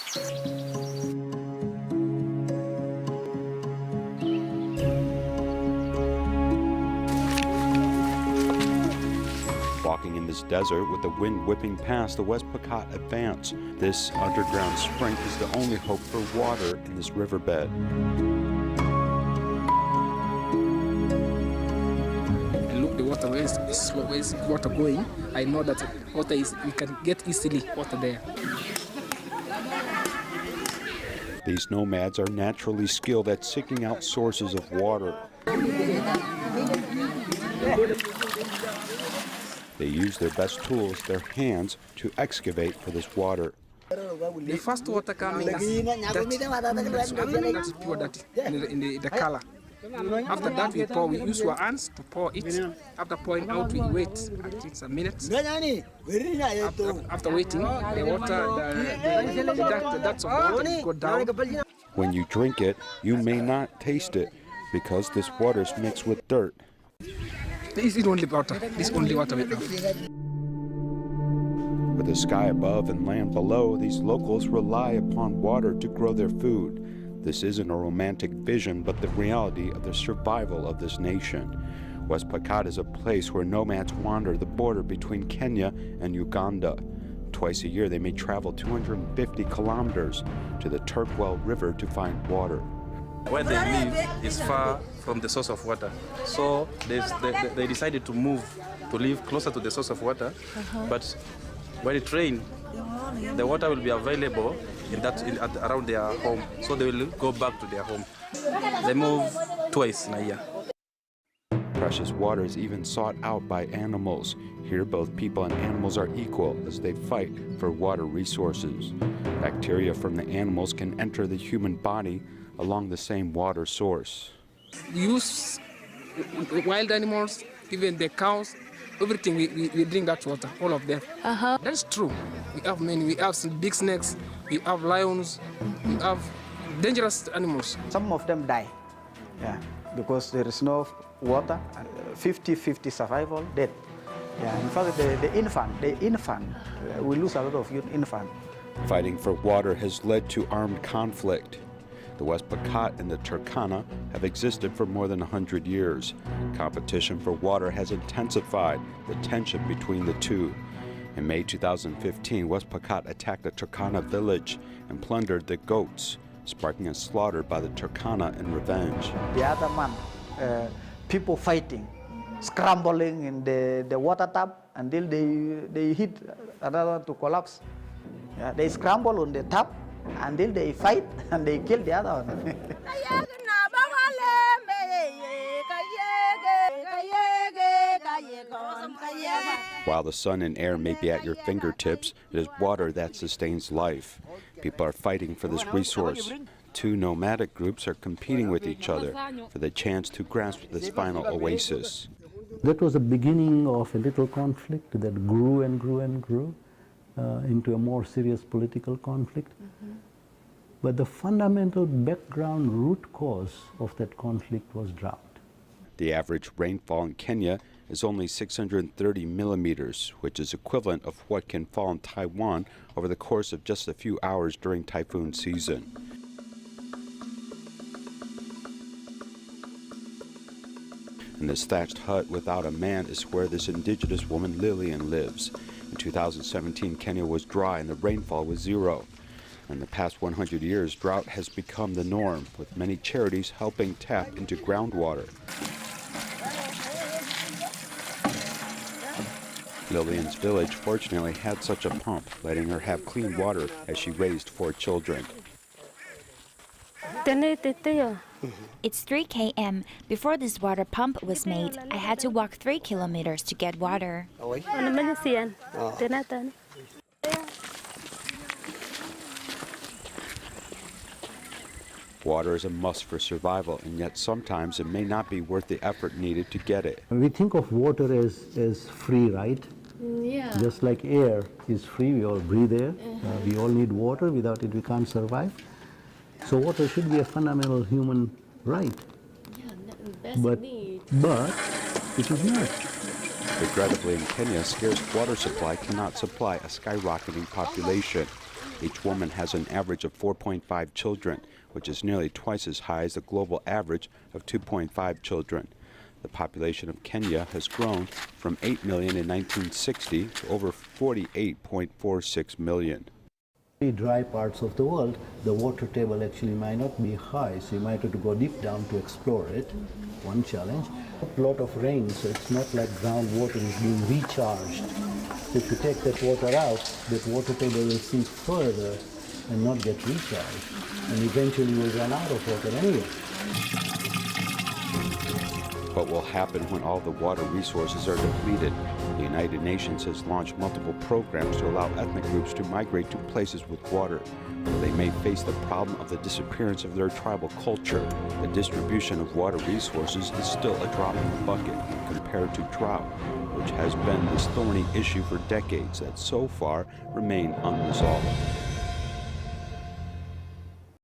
Walking in this desert with the wind whipping past, the West Pokot advance. This underground spring is the only hope for water in this riverbed. Look, the water is water going. I know that water is, we can get easily water there. These nomads are naturally skilled at seeking out sources of water. They use their best tools, their hands, to excavate for this water. The first water coming, that's pure dirty in the color. After that, we use our hands to pour it. After pouring out, we wait at least a minute. After waiting, the water, the ducts of the water go down. When you drink it, you may not taste it because this water is mixed with dirt. This is only water. This is only water we have. With the sky above and land below, these locals rely upon water to grow their food. This isn't a romantic vision, but the reality of the survival of this nation. West Pokot is a place where nomads wander the border between Kenya and Uganda. Twice a year, they may travel 250 kilometers to the Turkwell River to find water. Where they live is far from the source of water. So they decided to move, to live closer to the source of water. But when it rains, the water will be available around their home. So they will go back to their home. They move twice in a year. Precious water is even sought out by animals. Here, both people and animals are equal as they fight for water resources. Bacteria from the animals can enter the human body along the same water source. We use wild animals, even the cows, everything, we drink that water, all of them. That's true. We have many, we have some big snakes, we have lions, we have dangerous animals. Some of them die, because there is no water, 50-50 survival, dead. In fact, the infant, we lose a lot of infant. Fighting for water has led to armed conflict. The West Pokot and the Turkana have existed for more than 100 years. Competition for water has intensified the tension between the two. In May 2015, West Pokot attacked a Turkana village and plundered the goats, sparking a slaughter by the Turkana in revenge. The other month, people fighting, scrambling in the water tub until they hit another one to collapse. They scramble on the tub until they fight and they kill the other one. While the sun and air may be at your fingertips, it is water that sustains life. People are fighting for this resource. Two nomadic groups are competing with each other for the chance to grasp this final oasis. That was the beginning of a little conflict that grew and grew and grew into a more serious political conflict. But the fundamental background root cause of that conflict was drought. The average rainfall in Kenya is only 630 millimeters, which is equivalent of what can fall in Taiwan over the course of just a few hours during typhoon season. And this thatched hut without a man is where this indigenous woman Lillian lives. In 2017, Kenya was dry and the rainfall was zero. In the past 100 years, drought has become the norm, with many charities helping tap into groundwater. Lillian's village fortunately had such a pump, letting her have clean water as she raised 4 children. It's 3 km. Before this water pump was made, I had to walk 3 kilometers to get water. Water is a must for survival, and yet sometimes it may not be worth the effort needed to get it. We think of water as free, right? Yeah. Just like air is free, we all breathe air. We all need water. Without it, we can't survive. So water should be a fundamental human right. But it is not. Regrettably, in Kenya, scarce water supply cannot supply a skyrocketing population. Each woman has an average of 4.5 children, which is nearly twice as high as the global average of 2.5 children. The population of Kenya has grown from 8 million in 1960 to over 48.46 million. In dry parts of the world, the water table actually might not be high, so you might have to go deep down to explore it. One challenge. A lot of rain, so it's not like groundwater is being recharged. So if you take that water out, that water table will sink further and not get recharged. And eventually we'll run out of water anyway. What will happen when all the water resources are depleted? The United Nations has launched multiple programs to allow ethnic groups to migrate to places with water, where they may face the problem of the disappearance of their tribal culture. The distribution of water resources is still a drop in the bucket compared to drought, which has been this thorny issue for decades that so far remain unresolved.